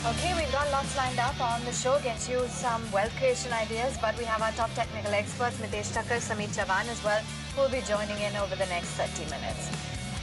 Okay, we've got lots lined up on the show, get you some wealth creation ideas, but we have our top technical experts, Mitesh Thakkar, Sameet Chavan as well, who will be joining in over the next 30 minutes.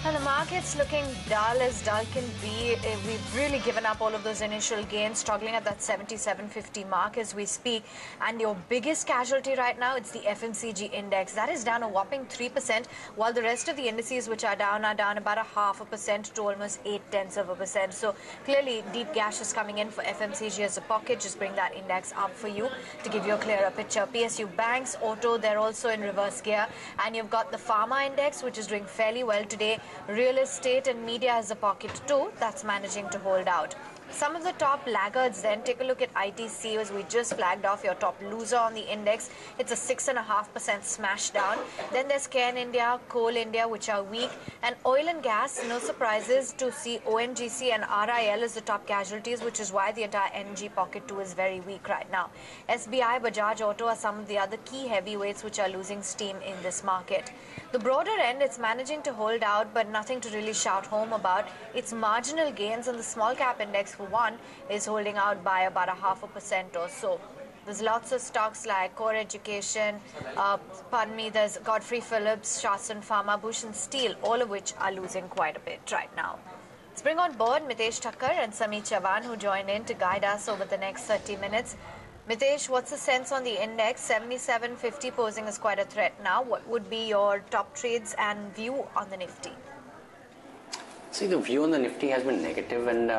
And the market's looking dull as dull can be. We've really given up all of those initial gains, struggling at that 77.50 mark as we speak. And your biggest casualty right now, it's the FMCG index. That is down a whopping 3%, while the rest of the indices, which are down about a 0.5% to almost 0.8%. So clearly, deep gash is coming in for FMCG as a pocket. Just bring that index up for you to give you a clearer picture. PSU banks, auto, they're also in reverse gear. And you've got the pharma index, which is doing fairly well today. Real estate and media has a pocket too that's managing to hold out. Some of the top laggards then, take a look at ITC as we just flagged off your top loser on the index. It's a 6.5% smash down. Then there's Cairn India, Coal India, which are weak. And oil and gas, no surprises to see ONGC and RIL as the top casualties, which is why the entire energy pocket too is very weak right now. SBI, Bajaj Auto are some of the other key heavyweights which are losing steam in this market. The broader end, it's managing to hold out, but nothing to really shout home about. It's marginal gains, and the small cap index, for one, is holding out by about a 0.5% or so. There's lots of stocks like Core Education, there's Godfrey Phillips, Shasan Pharma, Bhushan Steel, all of which are losing quite a bit right now. Let's bring on board Mitesh Thakkar and Sameet Chavan, who join in to guide us over the next 30 minutes. Mitesh, what's the sense on the index? 77.50 posing as quite a threat now. What would be your top trades and view on the Nifty? See, the view on the Nifty has been negative, and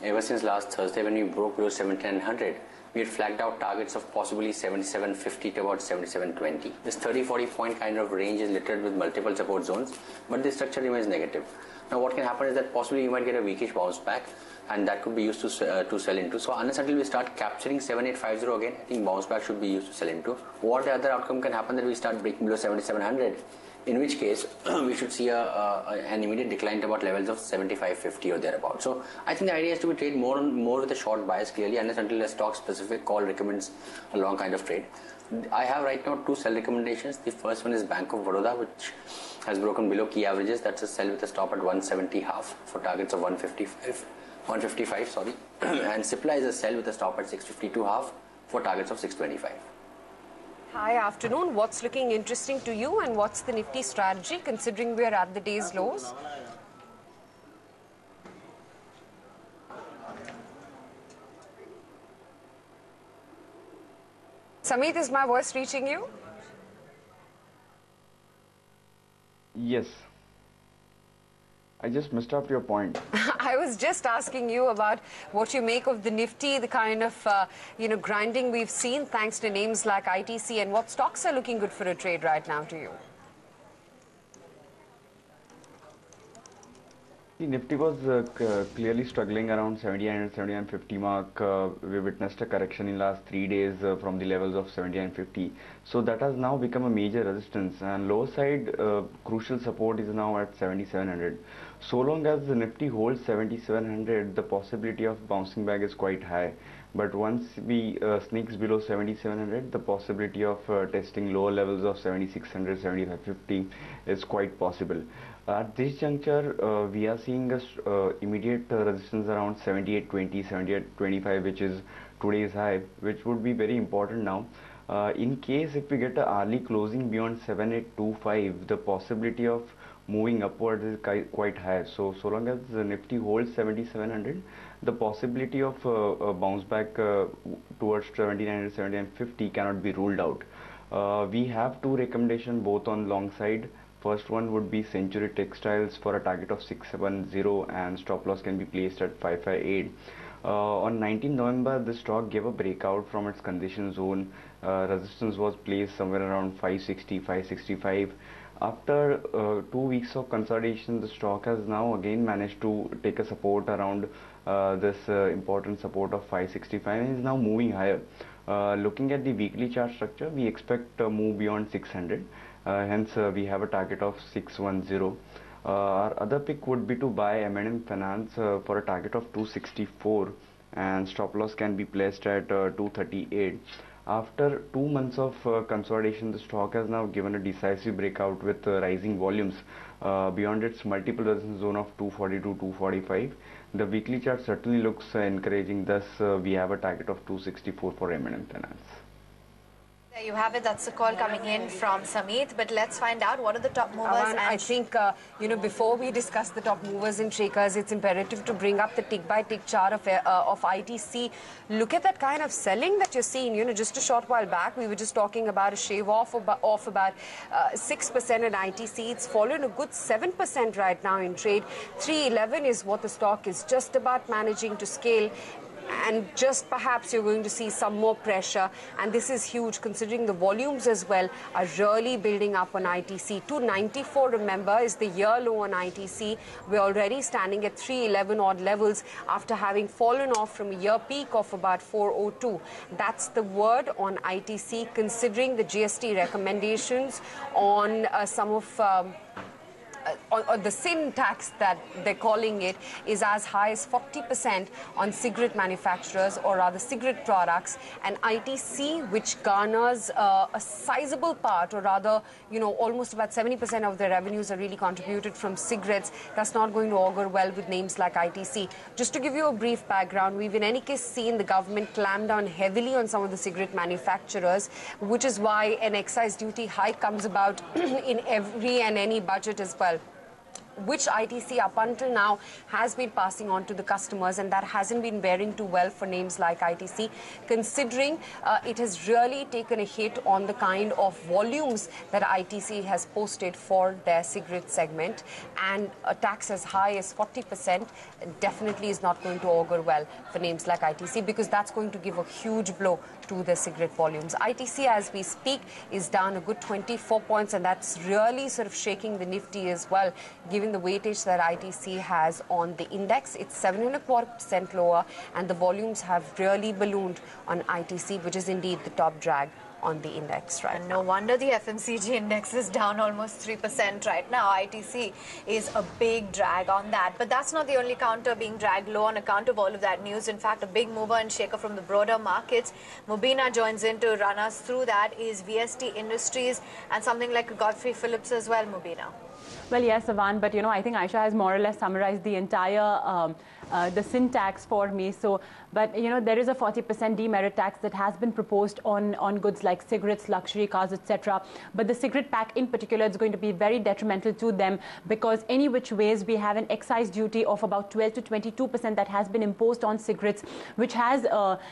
ever since last Thursday when we broke below 1700, we had flagged out targets of possibly 77.50 to about 77.20. This 30-40 point kind of range is littered with multiple support zones, but the structure remains negative. Now what can happen is that possibly you might get a weakish bounce back, and that could be used to sell into. So unless until we start capturing 7850 again, I think bounce back should be used to sell into. What the other outcome can happen that we start breaking below 7700, in which case we should see an immediate decline to about levels of 75.50 or thereabout. So I think the idea is to be trade more with a short bias clearly, unless until a stock specific call recommends a long kind of trade. I have right now two sell recommendations. The first one is Bank of Baroda, which has broken below key averages. That's a sell with a stop at 170 half for targets of 155, sorry. And Cipla is a sell with a stop at 652 half for targets of 625. Hi, afternoon. What's looking interesting to you, and what's the Nifty strategy considering we are at the day's lows? Sameet, is my voice reaching you? Yes. I just missed up your point. I was just asking you about what you make of the Nifty, the kind of grinding we've seen thanks to names like ITC, and what stocks are looking good for a trade right now to you. The Nifty was clearly struggling around 79 79.50 mark. We witnessed a correction in last 3 days from the levels of 79.50. So that has now become a major resistance, and lower side crucial support is now at 7700. So long as the Nifty holds 7700, the possibility of bouncing back is quite high. But once we sneaks below 7700, the possibility of testing lower levels of 7600, 7550 is quite possible. At this juncture, we are seeing a immediate resistance around 78.20, 78.25, which is today's high, which would be very important now. In case if we get an early closing beyond 7825, the possibility of moving upwards is quite high. So long as the Nifty holds 7700, the possibility of a bounce back towards 7900, 7950 cannot be ruled out. We have two recommendations both on long side. First one would be Century Textiles for a target of 670, and stop loss can be placed at 558. On 19 November, the stock gave a breakout from its condition zone. Resistance was placed somewhere around 560, 565. After 2 weeks of consolidation, the stock has now again managed to take a support around this important support of 565 and is now moving higher. Looking at the weekly chart structure, we expect a move beyond 600. Hence, we have a target of 610. Our other pick would be to buy M&M Finance for a target of 264, and stop loss can be placed at 238. After 2 months of consolidation, the stock has now given a decisive breakout with rising volumes beyond its multiple resistance zone of 242, 245. The weekly chart certainly looks encouraging. Thus, we have a target of 264 for M&M Finance. There you have it. That's the call coming in from Sameet. But let's find out what are the top movers. Aman, I think, before we discuss the top movers and shakers, it's imperative to bring up the tick-by-tick chart of ITC. Look at that kind of selling that you're seeing. Just a short while back, we were just talking about a shave off about 6% in ITC. It's fallen a good 7% right now in trade. 311 is what the stock is just about managing to scale. And just perhaps you're going to see some more pressure, and this is huge considering the volumes as well are really building up on ITC. 294, remember, is the year low on ITC. We're already standing at 311 odd levels after having fallen off from a year peak of about 402. That's the word on ITC, considering the GST recommendations on some of or the sin tax that they're calling it is as high as 40% on cigarette manufacturers, or rather cigarette products, and ITC, which garners a sizable part, or rather, almost about 70% of their revenues are really contributed from cigarettes. That's not going to augur well with names like ITC. Just to give you a brief background, we've in any case seen the government clamp down heavily on some of the cigarette manufacturers, which is why an excise duty hike comes about in every and any budget as well, which ITC up until now has been passing on to the customers, and that hasn't been bearing too well for names like ITC, considering it has really taken a hit on the kind of volumes that ITC has posted for their cigarette segment, and a tax as high as 40% definitely is not going to augur well for names like ITC, because that's going to give a huge blow to the cigarette volumes. ITC, as we speak, is down a good 24 points, and that's really sort of shaking the Nifty as well, given the weightage that ITC has on the index. It's 7.25% lower, and the volumes have really ballooned on ITC, which is indeed the top drag on the index right now. No wonder the FMCG index is down almost 3% right now. ITC is a big drag on that. But that's not the only counter being dragged low on account of all of that news. In fact, a big mover and shaker from the broader markets. Mubina joins in to run us through that is VST Industries and something like Godfrey Phillips as well, Mubina. Well, yes, Avan, but I think Aisha has more or less summarized the entire the sin tax for me. So, but there is a 40% demerit tax that has been proposed on goods like cigarettes, luxury cars, etc. But the cigarette pack in particular is going to be very detrimental to them, because any which ways we have an excise duty of about 12 to 22% that has been imposed on cigarettes, which has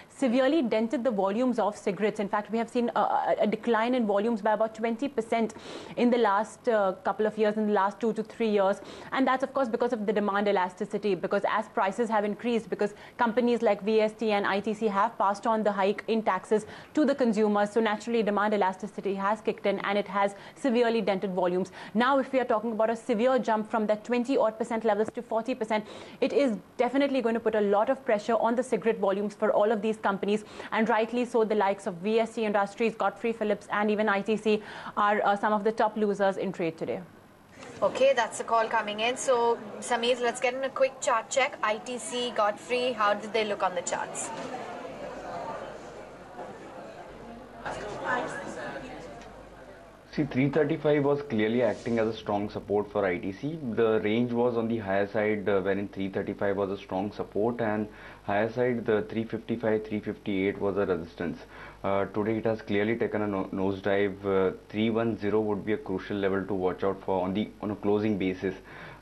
severely dented the volumes of cigarettes. In fact, we have seen a decline in volumes by about 20% in the last couple of years, in the last 2 to 3 years. And that's, of course, because of the demand elasticity, because as prices have increased, because companies like VST and ITC have passed on the hike in taxes to the consumers. So naturally, demand elasticity has kicked in, and it has severely dented volumes. Now, if we are talking about a severe jump from that 20% levels to 40%, it is definitely going to put a lot of pressure on the cigarette volumes for all of these companies. And rightly so, the likes of VST Industries, Godfrey Phillips, and even ITC are some of the top losers in trade today. Okay, that's the call coming in. So, Sameer, let's get in a quick chart check. ITC, Godfrey, how did they look on the charts? See, 335 was clearly acting as a strong support for ITC. The range was on the higher side, wherein 335 was a strong support, and higher side, the 355, 358 was a resistance. Today it has clearly taken a nosedive. 310 would be a crucial level to watch out for on a closing basis.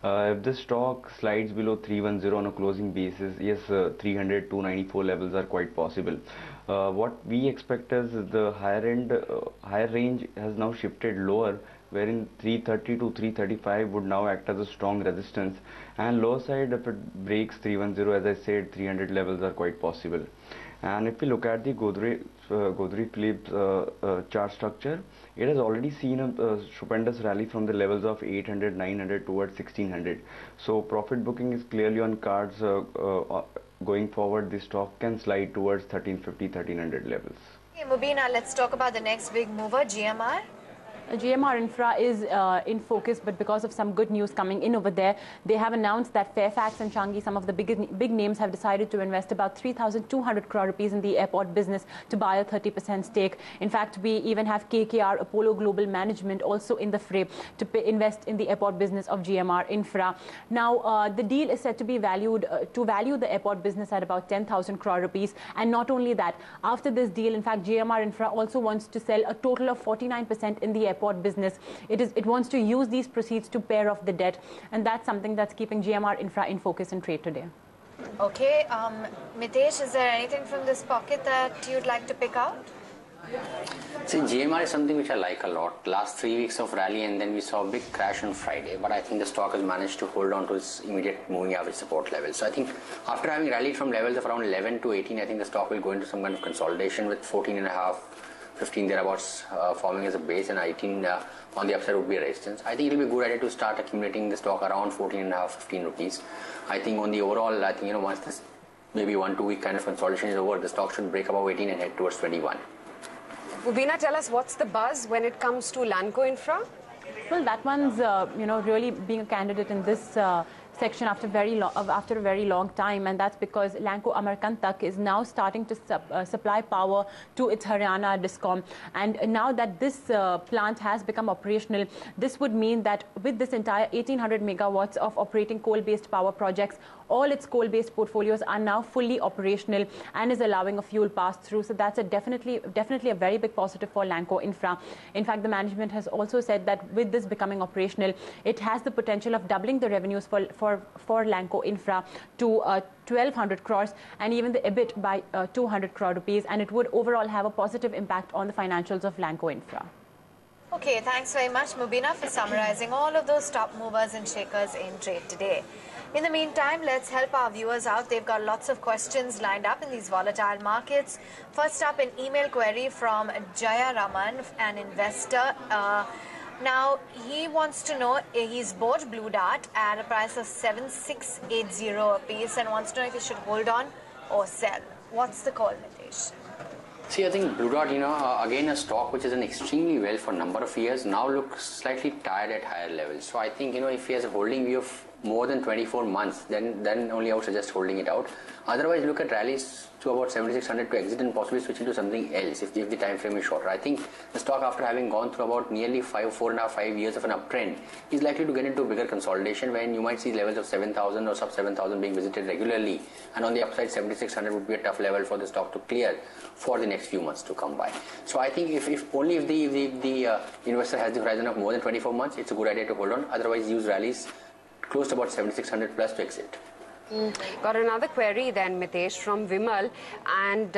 If the stock slides below 310 on a closing basis, yes, 300, 294 levels are quite possible. What we expect is the higher range has now shifted lower, wherein 330 to 335 would now act as a strong resistance, and lower side, if it breaks 310, as I said, 300 levels are quite possible. And if we look at the Godfrey Phillips chart structure, it has already seen a stupendous rally from the levels of 800, 900 towards 1600. So profit booking is clearly on cards. Going forward, the stock can slide towards 1350, 1300 levels. Okay, Mubina, let's talk about the next big mover, GMR. GMR Infra is in focus, but because of some good news coming in over there, they have announced that Fairfax and Changi, some of the big names, have decided to invest about 3,200 crore rupees in the airport business to buy a 30% stake. In fact, we even have KKR, Apollo Global Management, also in the fray to invest in the airport business of GMR Infra. Now, the deal is said to be valued to value the airport business at about 10,000 crore rupees. And not only that, after this deal, in fact, GMR Infra also wants to sell a total of 49% in the airport business. It wants to use these proceeds to pay off the debt, and that's something that's keeping GMR Infra in focus and trade today. Okay, Mitesh, is there anything from this pocket that you'd like to pick out? See, GMR is something which I like a lot. Last 3 weeks of rally, and then we saw a big crash on Friday, but I think the stock has managed to hold on to its immediate moving average support level. So I think after having rallied from levels of around 11 to 18, I think the stock will go into some kind of consolidation with 14.5, 15 thereabouts forming as a base, and 18 on the upside would be a resistance. I think it will be a good idea to start accumulating the stock around 14.5, 15 rupees. I think on the overall, I think, once this maybe 1-2 week kind of consolidation is over, the stock should break above 18 and head towards 21. Mubina, tell us what's the buzz when it comes to Lanco Infra? Well, that one's really being a candidate in this section after a very long time, and that's because Lanco Amarkantak is now starting to supply power to its Haryana Discom. And now that this plant has become operational, this would mean that with this entire 1800 megawatts of operating coal-based power projects, all its coal-based portfolios are now fully operational and is allowing a fuel pass-through. So that's definitely a very big positive for Lanco Infra. In fact, the management has also said that with this becoming operational, it has the potential of doubling the revenues for Lanco Infra to 1,200 crores and even the EBIT by 200 crore rupees, and it would overall have a positive impact on the financials of Lanco Infra. Okay, thanks very much, Mubina, for summarizing all of those top movers and shakers in trade today. In the meantime, let's help our viewers out. They've got lots of questions lined up in these volatile markets. First up, an email query from Jaya Raman, an investor. Now, he wants to know, he's bought Blue Dart at a price of 7680 a piece and wants to know if he should hold on or sell. What's the call, Nitesh? See, I think Blue Dart, again a stock which has done extremely well for a number of years, now looks slightly tired at higher levels. So I think, if he has a holding view of more than 24 months, then only I would suggest holding it out. Otherwise, look at rallies to about 7600 to exit and possibly switch into something else if the time frame is shorter. I think the stock, after having gone through about nearly 4.5 years of an uptrend, is likely to get into a bigger consolidation when you might see levels of 7,000 or sub 7,000 being visited regularly, and on the upside 7600 would be a tough level for the stock to clear for the next few months to come by. So I think if the investor has the horizon of more than 24 months, it's a good idea to hold on. Otherwise, use rallies close to about 7600 plus to exit. Got another query then, Mitesh, from Vimal, and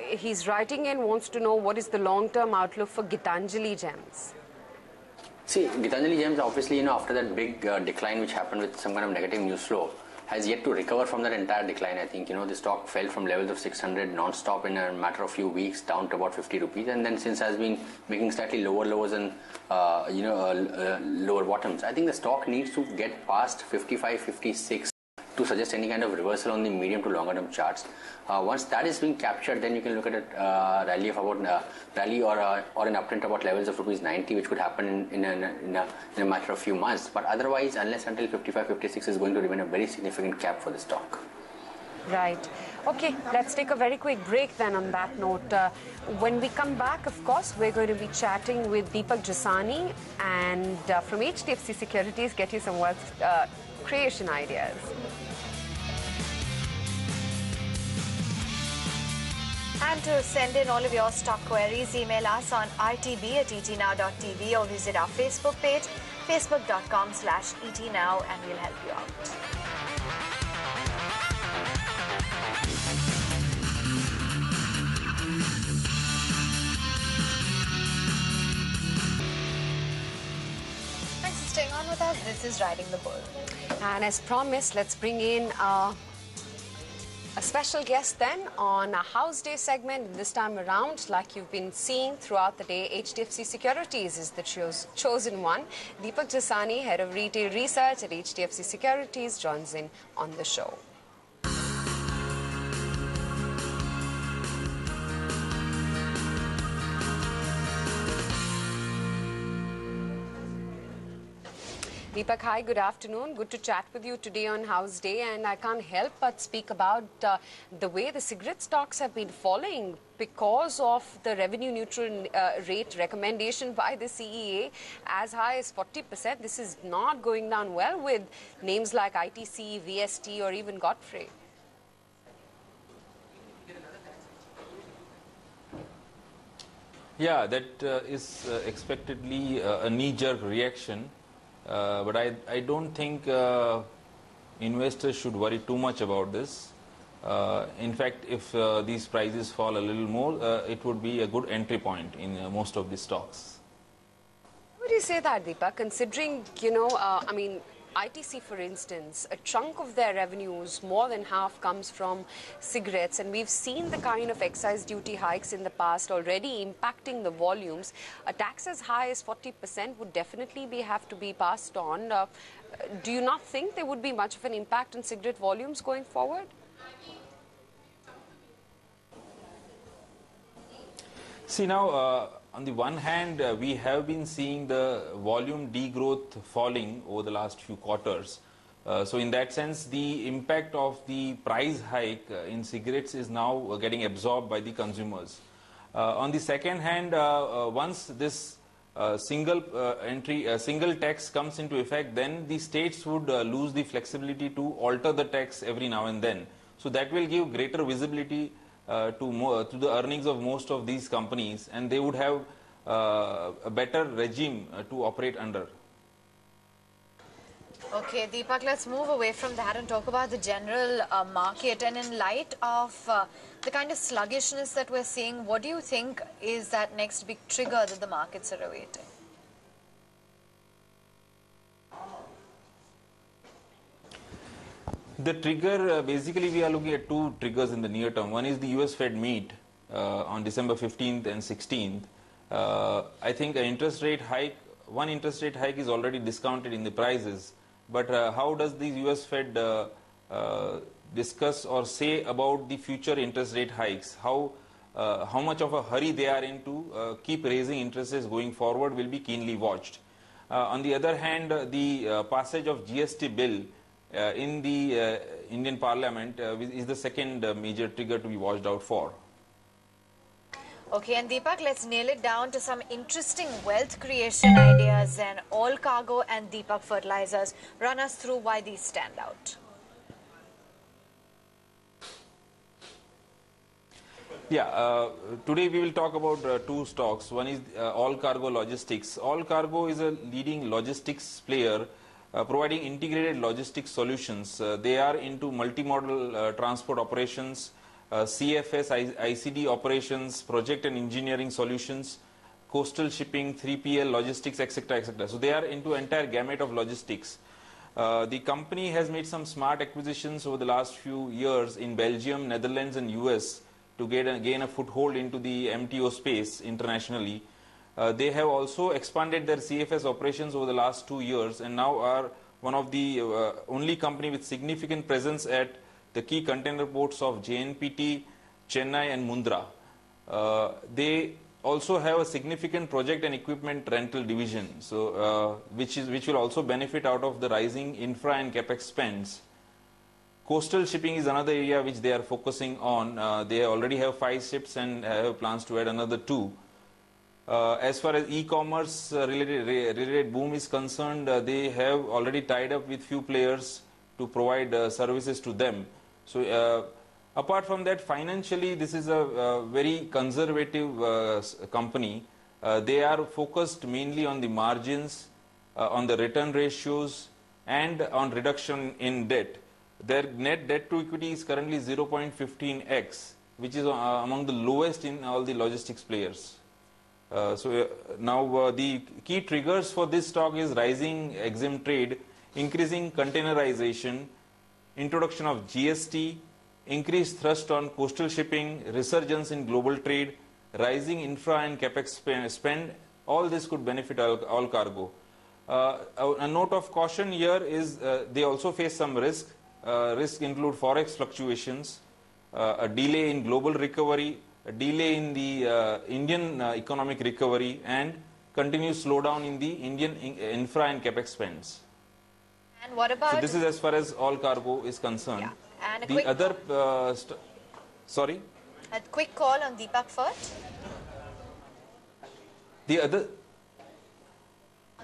he's writing in, wants to know what is the long-term outlook for Gitanjali Gems. See, Gitanjali Gems, obviously, after that big decline which happened with some kind of negative news flow, has yet to recover from that entire decline. I think, the stock fell from levels of 600 non-stop in a matter of few weeks down to about 50 rupees, and then since has been making slightly lower lows and lower bottoms. I think the stock needs to get past 55, 56 to suggest any kind of reversal on the medium to longer term charts. Once that is being captured, then you can look at a rally of about or an uptrend about levels of rupees 90, which could happen in a matter of few months. But otherwise, unless until 55, 56 is going to remain a very significant cap for the stock. Right. Okay, let's take a very quick break then on that note. When we come back, of course, we're going to be chatting with Deepak Jasani and from HDFC Securities, get you some wealth creation ideas. And to send in all of your stock queries, email us on rtb@etnow.tv or visit our Facebook page, facebook.com/etnow, and we'll help you out. Thanks for staying on with us. This is Riding the Bull. And as promised, let's bring in a special guest then on a House Day segment. This time around, like you've been seeing throughout the day, HDFC Securities is the chosen one. Deepak Jasani, Head of Retail Research at HDFC Securities, joins in on the show. Deepak, hi, good afternoon. Good to chat with you today on House Day, and I can't help but speak about the way the cigarette stocks have been falling because of the revenue neutral rate recommendation by the CEA as high as 40%. This is not going down well with names like ITC, VST or even Godfrey. Yeah, that is expectedly a knee-jerk reaction, but I don't think investors should worry too much about this. In fact, if these prices fall a little more, it would be a good entry point in most of the stocks. How would you say that, Deepak, considering, I mean, ITC, for instance, a chunk of their revenues, more than half, comes from cigarettes, and we've seen the kind of excise duty hikes in the past already impacting the volumes. A tax as high as 40% would definitely have to be passed on. Do you not think there would be much of an impact on cigarette volumes going forward? See, now, on the one hand, we have been seeing the volume degrowth falling over the last few quarters. So in that sense, the impact of the price hike in cigarettes is now getting absorbed by the consumers. On the second hand, once this single tax comes into effect, then the states would lose the flexibility to alter the tax every now and then. So that will give greater visibility to the earnings of most of these companies, and they would have a better regime to operate under. Okay, Deepak, let's move away from that and talk about the general market. And in light of the kind of sluggishness that we're seeing, what do you think is that next big trigger that the markets are awaiting? The trigger, basically we are looking at two triggers in the near term. One is the US Fed meet on December 15th and 16th. I think one interest rate hike is already discounted in the prices. But how does the US Fed discuss or say about the future interest rate hikes? How much of a hurry they are in to keep raising interest rates going forward will be keenly watched. On the other hand, the passage of GST bill in the Indian Parliament is the second major trigger to be watched out for. Okay, and Deepak, let's nail it down to some interesting wealth creation ideas, and All Cargo and Deepak Fertilizers. Run us through why these stand out. Yeah, today we will talk about two stocks. One is All Cargo Logistics. All Cargo is a leading logistics player providing integrated logistics solutions. They are into multimodal transport operations, CFS, ICD operations, project and engineering solutions, coastal shipping, 3PL logistics, etc., etc. So they are into entire gamut of logistics. The company has made some smart acquisitions over the last few years in Belgium, Netherlands and US to gain a foothold into the MTO space internationally. They have also expanded their CFS operations over the last 2 years and now are one of the only company with significant presence at the key container ports of JNPT, Chennai and Mundra. They also have a significant project and equipment rental division, so which will also benefit out of the rising infra and capex spends. Coastal shipping is another area which they are focusing on. They already have 5 ships and have plans to add another 2. As far as e-commerce related boom is concerned, they have already tied up with few players to provide services to them. So apart from that, financially this is a very conservative company. They are focused mainly on the margins, on the return ratios and on reduction in debt. Their net debt to equity is currently 0.15x, which is among the lowest in all the logistics players. Now the key triggers for this stock is rising EXIM trade, increasing containerization, introduction of GST, increased thrust on coastal shipping, resurgence in global trade, rising infra and capex spend. All this could benefit All Cargo. A note of caution here is they also face some risk. Risks include forex fluctuations, a delay in global recovery, a delay in the Indian economic recovery and continued slowdown in the Indian infra and capex spends. And what about... So this is as far as all cargo is concerned. Yeah. And a The quick other, sorry? A quick call on Deepak Phert. The other,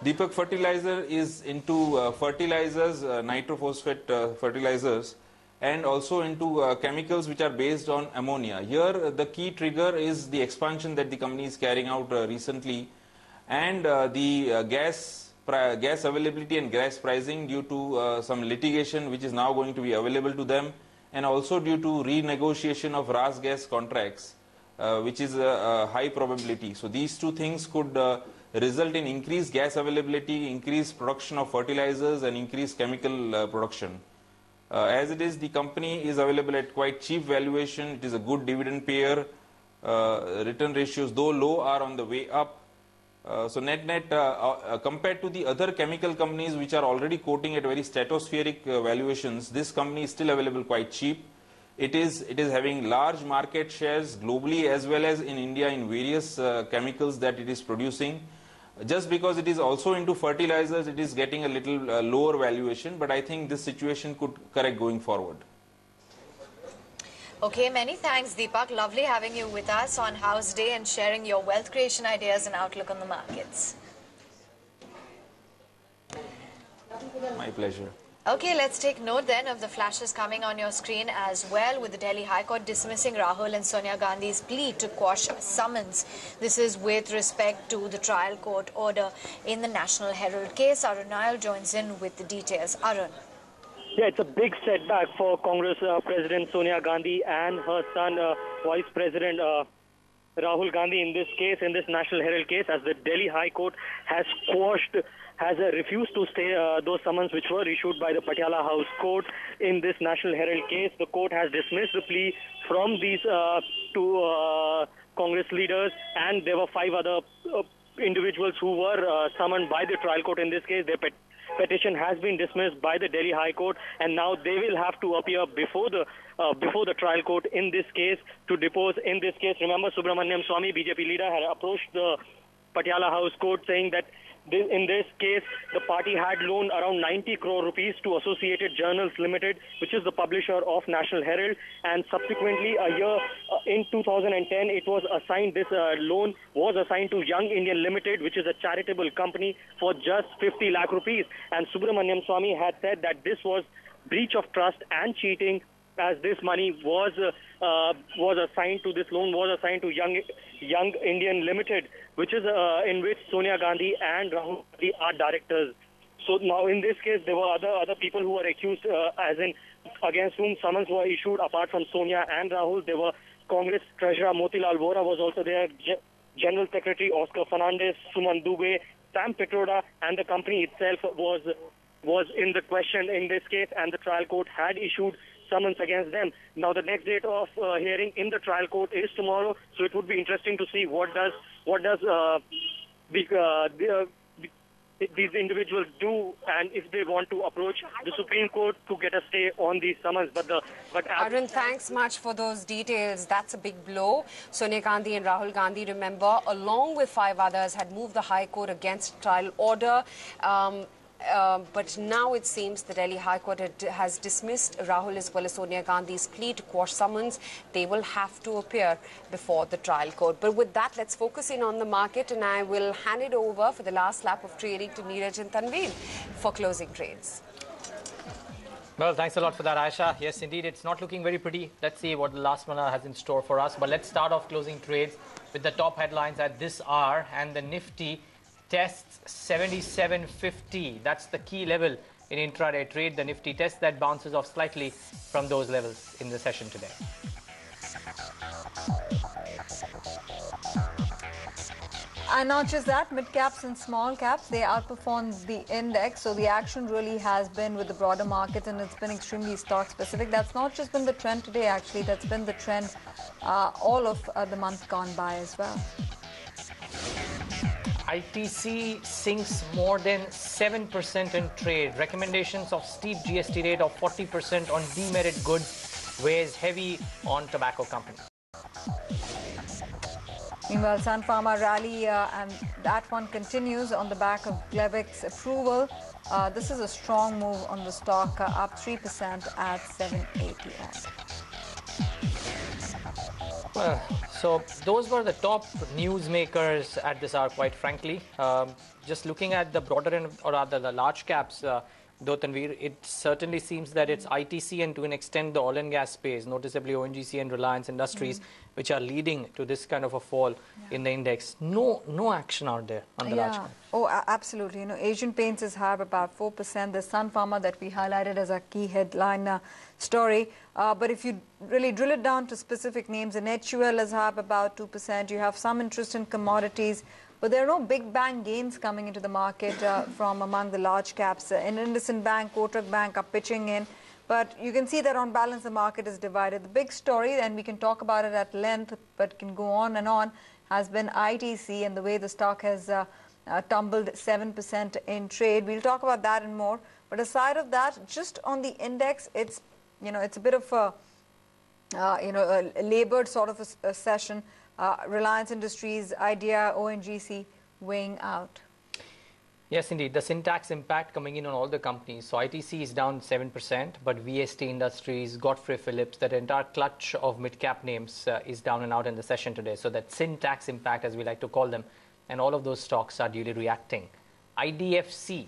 Deepak Fertilizer is into fertilizers, nitrophosphate fertilizers, and also into chemicals which are based on ammonia. Here the key trigger is the expansion that the company is carrying out recently, and the gas availability and gas pricing due to some litigation which is now going to be available to them, and also due to renegotiation of RAS gas contracts, which is a high probability. So these two things could result in increased gas availability, increased production of fertilizers, and increased chemical production. As it is, the company is available at quite cheap valuation. It is a good dividend payer. Return ratios, though low, are on the way up. So net compared to the other chemical companies which are already quoting at very stratospheric valuations, this company is still available quite cheap. It is having large market shares globally as well as in India in various chemicals that it is producing. Just because it is also into fertilizers, it is getting a little lower valuation, but I think this situation could correct going forward. Okay, many thanks, Deepak. Lovely having you with us on House Day and sharing your wealth creation ideas and outlook on the markets. My pleasure. Okay, let's take note then of the flashes coming on your screen as well, with the Delhi High Court dismissing Rahul and Sonia Gandhi's plea to quash summons. This is with respect to the trial court order in the National Herald case. Arun Nair joins in with the details. Arun. Yeah, it's a big setback for Congress President Sonia Gandhi and her son, Vice President Rahul Gandhi in this case, in this National Herald case, as the Delhi High Court has refused to stay those summons which were issued by the Patiala House Court in this National Herald case. The court has dismissed the plea from these two Congress leaders, and there were 5 other individuals who were summoned by the trial court in this case. Their petition has been dismissed by the Delhi High Court, and now they will have to appear before the trial court in this case to depose in this case. Remember, Subramaniam Swamy, BJP leader, had approached the Patiala House Court saying that in this case, the party had loaned around 90 crore rupees to Associated Journals Limited, which is the publisher of National Herald, and subsequently a year in 2010, it was assigned, this loan was assigned to Young Indian Limited, which is a charitable company, for just 50 lakh rupees. And Subramaniam Swamy had said that this was breach of trust and cheating, as this money was assigned to, this loan was assigned to Young Indian Limited, which is in which Sonia Gandhi and Rahul Gandhi are directors. So now in this case, there were other people who were accused, as in against whom summons were issued apart from Sonia and Rahul. There were Congress Treasurer Motilal Vora was also there, General Secretary Oscar Fernandez, Suman Dubey, Sam Pitroda, and the company itself was in the question in this case, and the trial court had issued summons against them. Now the next date of hearing in the trial court is tomorrow, so it would be interesting to see what does these individuals do, and if they want to approach the Supreme Court to get a stay on these summons. Arun, thanks much for those details. That's a big blow. Sonia Gandhi and Rahul Gandhi, remember, along with 5 others, had moved the High Court against trial order. But now it seems the Delhi High Court has dismissed Rahul as well as Sonia Gandhi's plea to quash summons. They will have to appear before the trial court. But with that, let's focus in on the market, and I will hand it over for the last lap of trading to Neeraj and Tanveen for closing trades. Well, thanks a lot for that, Aisha. Yes, indeed, it's not looking very pretty. Let's see what the last one has in store for us. But let's start off closing trades with the top headlines at this hour, and the Nifty tests 7750. That's the key level in intraday trade. The Nifty test that bounces off slightly from those levels in the session today. And not just that, mid caps and small caps, they outperformed the index. So the action really has been with the broader market, and it's been extremely stock specific. That's not just been the trend today, actually. That's been the trend all of the month gone by as well. ITC sinks more than 7% in trade. Recommendations of steep GST rate of 40% on demerit goods weighs heavy on tobacco companies. Meanwhile, Sun Pharma rally, and that one continues on the back of Glevix's approval. This is a strong move on the stock, up 3% at 780 on. So those were the top newsmakers at this hour, quite frankly. Just looking at the broader end, or rather the large caps, though Tanveer, it certainly seems that it's ITC and to an extent the oil and gas space, noticeably ONGC and Reliance Industries, which are leading to this kind of a fall in the index. No action out there on the large caps. Oh, absolutely. You know, Asian Paints is high about 4%. The Sun Pharma that we highlighted as a key headline story. But if you really drill it down to specific names, the HUL is high about 2%. You have some interest in commodities. But there are no big bang gains coming into the market from among the large caps. IndusInd Bank, Kotak Bank are pitching in. But you can see that on balance, the market is divided. The big story, and we can talk about it at length, but can go on and on, has been ITC and the way the stock has tumbled 7% in trade. We'll talk about that and more. But aside of that, just on the index, it's a bit of a a labored sort of a session. Reliance Industries, Idea, ONGC weighing out. Yes, indeed. The syntax impact coming in on all the companies. So ITC is down 7%, but VST Industries, Godfrey Phillips, that entire clutch of mid-cap names is down and out in the session today. So that syntax impact, as we like to call them, and all of those stocks are duly reacting. IDFC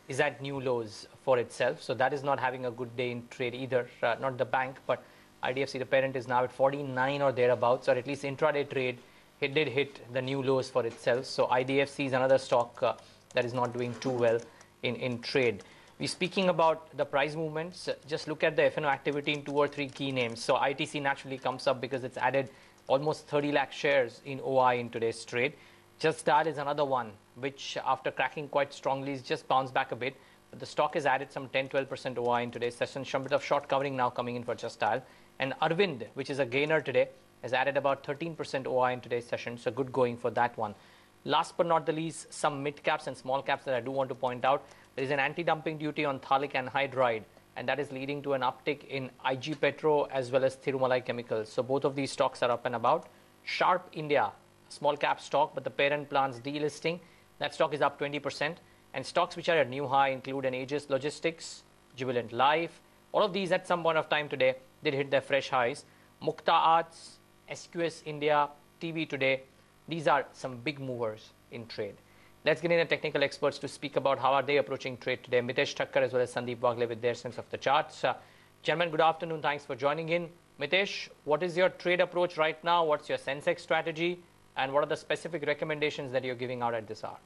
is at new lows for itself. So that is not having a good day in trade either. Not the bank, but IDFC, the parent, is now at 49 or thereabouts, or at least intraday trade. It did hit the new lows for itself. So IDFC is another stock that is not doing too well in trade. We're speaking about the price movements. Just look at the F&O activity in 2 or 3 key names. So ITC naturally comes up because it's added almost 30 lakh shares in OI in today's trade. Just Dial is another one, which after cracking quite strongly has just bounced back a bit. But the stock has added some 10-12% OI in today's session. Some bit of short covering now coming in for Just Dial. And Arvind, which is a gainer today, has added about 13% OI in today's session. So good going for that one. Last but not the least, some mid caps and small caps that I do want to point out. There is an anti-dumping duty on phthalic anhydride, and that is leading to an uptick in IG Petro as well as Thirumalai Chemicals. So both of these stocks are up and about. Sharp India, small cap stock, but the parent plans delisting. That stock is up 20%. And stocks which are at new high include an Aegis Logistics, Jubilant Life. All of these at some point of time today did hit their fresh highs. Mukta Arts, SQS India, TV Today. These are some big movers in trade. Let's get in the technical experts to speak about how are they approaching trade today. Mitesh Thakkar as well as Sandeep Wagle with their sense of the charts. Gentlemen, good afternoon. Thanks for joining in. Mitesh, what is your trade approach right now? What's your Sensex strategy? And what are the specific recommendations that you're giving out at this hour?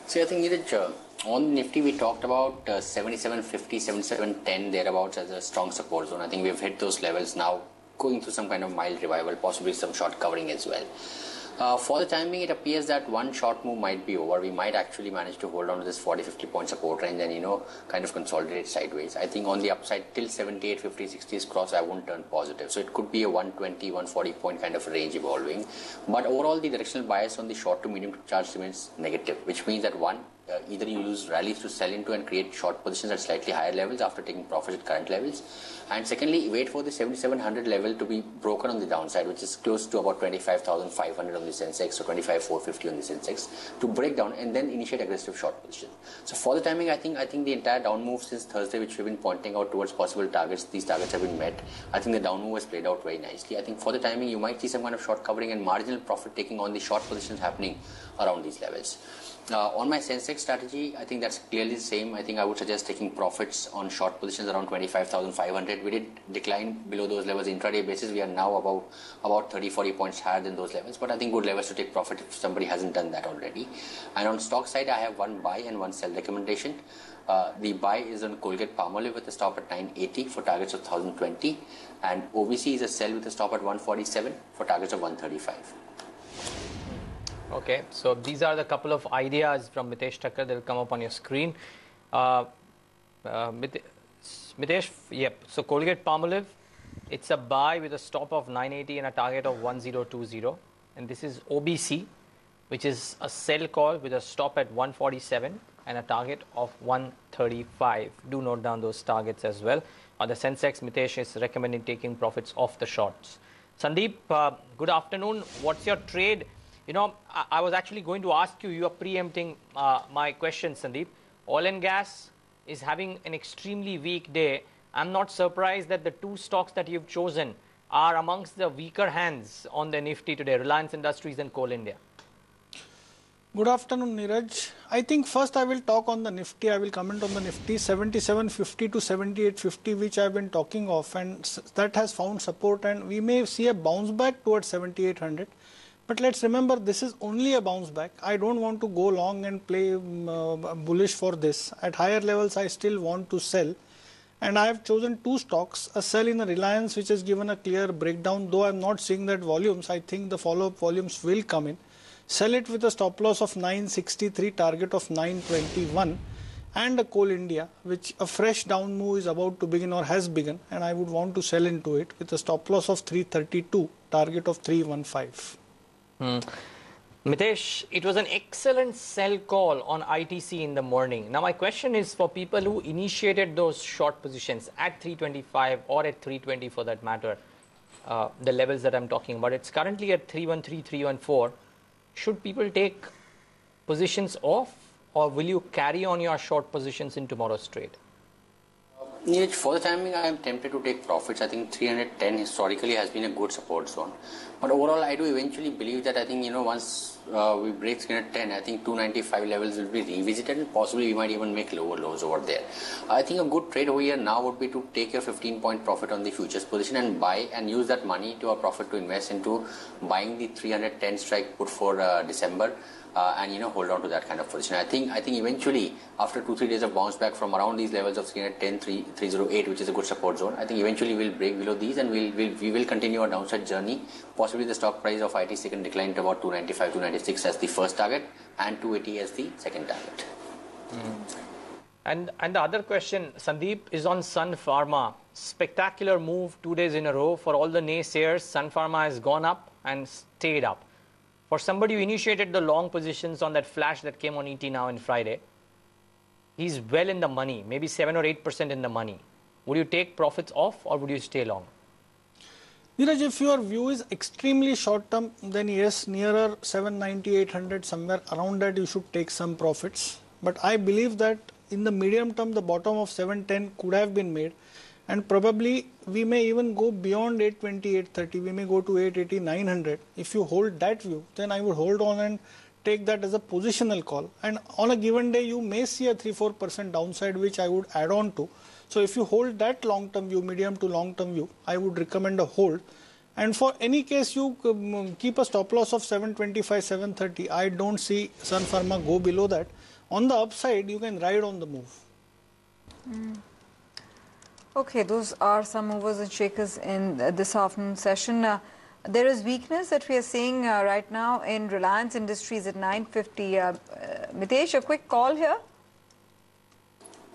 See, I think Neeraj, on Nifty we talked about 7750, 7710 thereabouts as a strong support zone. I think we've hit those levels now, going through some kind of mild revival, possibly some short covering as well. For the time being, it appears that one short move might be over. We might actually manage to hold on to this 40-50 point support range and, kind of consolidate sideways. I think on the upside, till 78, 50, 60 is crossed, I won't turn positive. So it could be a 120, 140 point kind of range evolving. But overall, the directional bias on the short to medium charge remains negative, which means that either you use rallies to sell into and create short positions at slightly higher levels after taking profits at current levels. And secondly, wait for the 7700 level to be broken on the downside, which is close to about 25,500 on the Sensex or 25,450 on the Sensex, to break down and then initiate aggressive short positions. So for the timing, I think the entire down move since Thursday, which we've been pointing out towards possible targets, these targets have been met. I think the down move has played out very nicely. I think for the timing, you might see some kind of short covering and marginal profit taking on the short positions happening around these levels. On my Sensex strategy, I think that's clearly the same. I think I would suggest taking profits on short positions around 25,500. We did decline below those levels intraday basis. We are now about 30-40 points higher than those levels. But I think good levels to take profit if somebody hasn't done that already. And on stock side, I have one buy and one sell recommendation. The buy is on Colgate Palmolive with a stop at 980 for targets of 1020. And OBC is a sell with a stop at 147 for targets of 135. Okay, so these are the couple of ideas from Mitesh Thakkar that will come up on your screen. Mitesh, yep, so Colgate Palmolive, it's a buy with a stop of 980 and a target of 1020. And this is OBC, which is a sell call with a stop at 147 and a target of 135. Do note down those targets as well. On the Sensex, Mitesh is recommending taking profits off the shorts. Sandeep, good afternoon. What's your trade? I was actually going to ask you, you are preempting my question, Sandeep. Oil and gas is having an extremely weak day. I'm not surprised that the two stocks that you've chosen are amongst the weaker hands on the Nifty today, Reliance Industries and Coal India. Good afternoon, Neeraj. I think first I will talk on the Nifty. I will comment on the Nifty 7750 to 7850, which I have been talking of, and that has found support, and we may see a bounce back towards 7800. But let's remember, this is only a bounce back. I don't want to go long and play bullish for this. At higher levels, I still want to sell. And I have chosen two stocks, a sell in a Reliance, which has given a clear breakdown. Though I'm not seeing that volumes, I think the follow-up volumes will come in. Sell it with a stop loss of 963, target of 921, and a Coal India, which a fresh down move is about to begin or has begun, and I would want to sell into it with a stop loss of 332, target of 315. Mitesh, it was an excellent sell call on ITC in the morning. Now my question is for people who initiated those short positions at 325 or at 320 for that matter, the levels that I'm talking about, it's currently at 313, 314. Should people take positions off, or will you carry on your short positions in tomorrow's trade? Neeraj, for the timing, I am tempted to take profits. I think 310 historically has been a good support zone. But overall, I do eventually believe that I think, once we break 310, I think 295 levels will be revisited, and possibly we might even make lower lows over there. I think a good trade over here now would be to take your 15-point profit on the futures position and buy and use that money to a profit to invest into buying the 310 strike put for December. And hold on to that kind of position. I think eventually after 2-3 days of bounce back from around these levels of 310, 308, which is a good support zone, I think eventually we'll break below these and we will continue our downside journey. Possibly the stock price of ITC can decline to about 295, 296 as the first target and 280 as the second target. And the other question, Sandeep, is on Sun Pharma. Spectacular move 2 days in a row. For all the naysayers, Sun Pharma has gone up and stayed up. For somebody who initiated the long positions on that flash that came on ET Now on Friday, he's well in the money, maybe 7 or 8% in the money. Would you take profits off or would you stay long? Neeraj, if your view is extremely short term, then yes, nearer 790, 800, somewhere around that you should take some profits. But I believe that in the medium term, the bottom of 710 could have been made. And probably we may even go beyond 820, 830. We may go to 880, 900. If you hold that view, then I would hold on and take that as a positional call. And on a given day, you may see a 3-4% downside, which I would add on to. So if you hold that long-term view, medium to long-term view, I would recommend a hold. And for any case, you keep a stop loss of 725, 730. I don't see Sun Pharma go below that. On the upside, you can ride on the move. Okay, those are some movers and shakers in this afternoon session. There is weakness that we are seeing right now in Reliance Industries at 950. Mitesh, a quick call here.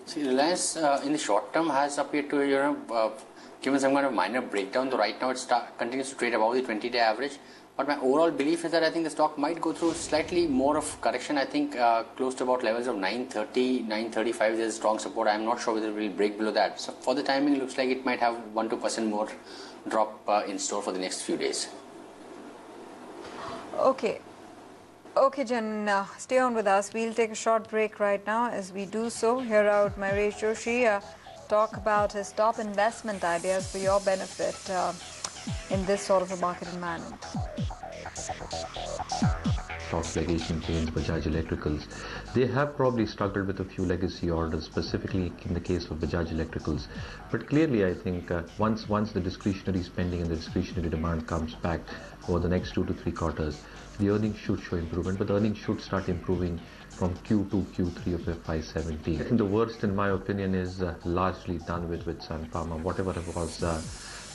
See, Reliance in the short term has appeared to, given some kind of minor breakdown. Though right now it continues to trade above the 20-day average. But my overall belief is that I think the stock might go through slightly more of correction. I think close to about levels of 930, 935 there's strong support. I'm not sure whether it will break below that. So for the timing, it looks like it might have 1-2% more drop in store for the next few days. Okay. Okay, Jen, stay on with us. We'll take a short break right now. As we do so, hear out Mahesh Joshi talk about his top investment ideas for your benefit in this sort of a market environment. Stocks like Asian Paints, Bajaj Electricals, they have probably struggled with a few legacy orders, specifically in the case of Bajaj Electricals. But clearly, I think once the discretionary spending and the discretionary demand comes back over the next 2 to 3 quarters, the earnings should show improvement, but the earnings should start improving from Q2, Q3 of FY17. I think the worst, in my opinion, is largely done with Sun Pharma. Whatever was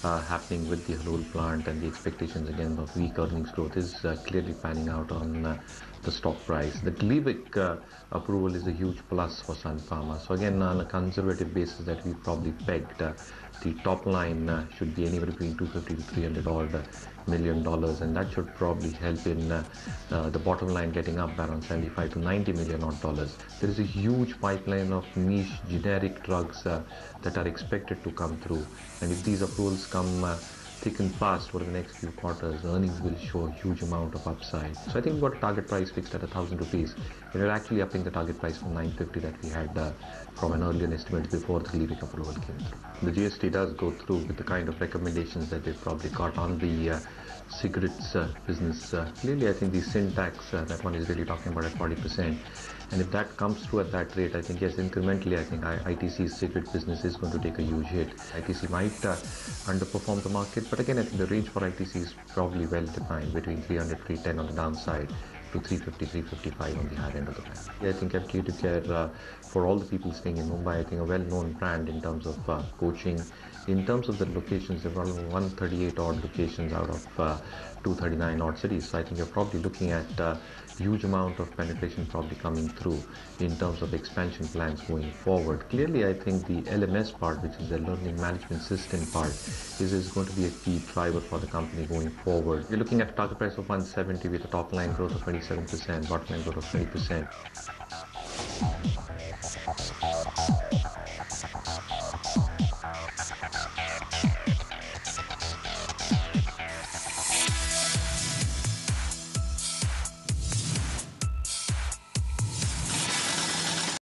happening with the Halol plant and the expectations again of weak earnings growth is clearly panning out on the stock price. The Gleevec approval is a huge plus for Sun Pharma. So again, on a conservative basis that we probably pegged, the top line should be anywhere between 250 to 300 odd $million, and that should probably help in the bottom line getting up around 75 to 90 million odd dollars. There is a huge pipeline of niche generic drugs that are expected to come through, and if these approvals come thick and fast over the next few quarters. Earnings will show a huge amount of upside. So I think we've got a target price fixed at 1,000 rupees. We're actually upping the target price from 950 that we had from an earlier estimate before the leaving approval came through. The GST does go through with the kind of recommendations that they've probably got on the cigarettes business. Clearly, I think the sin tax, that one is really talking about at 40%. And if that comes through at that rate, I think yes, incrementally, I think ITC's cigarette business is going to take a huge hit. ITC might underperform the market, but again, I think the range for ITC is probably well defined between 300, 310 on the downside to 350, 355 on the higher end of the band. I think FTU Care, for all the people staying in Mumbai, I think a well-known brand in terms of coaching. In terms of the locations, there are 138 odd locations out of 239 odd cities. So I think you're probably looking at huge amount of penetration probably coming through in terms of expansion plans going forward. Clearly, I think the LMS part, which is the learning management system part, is going to be a key driver for the company going forward. We're looking at a target price of 170 with a top line growth of 27%, bottom line growth of 20%.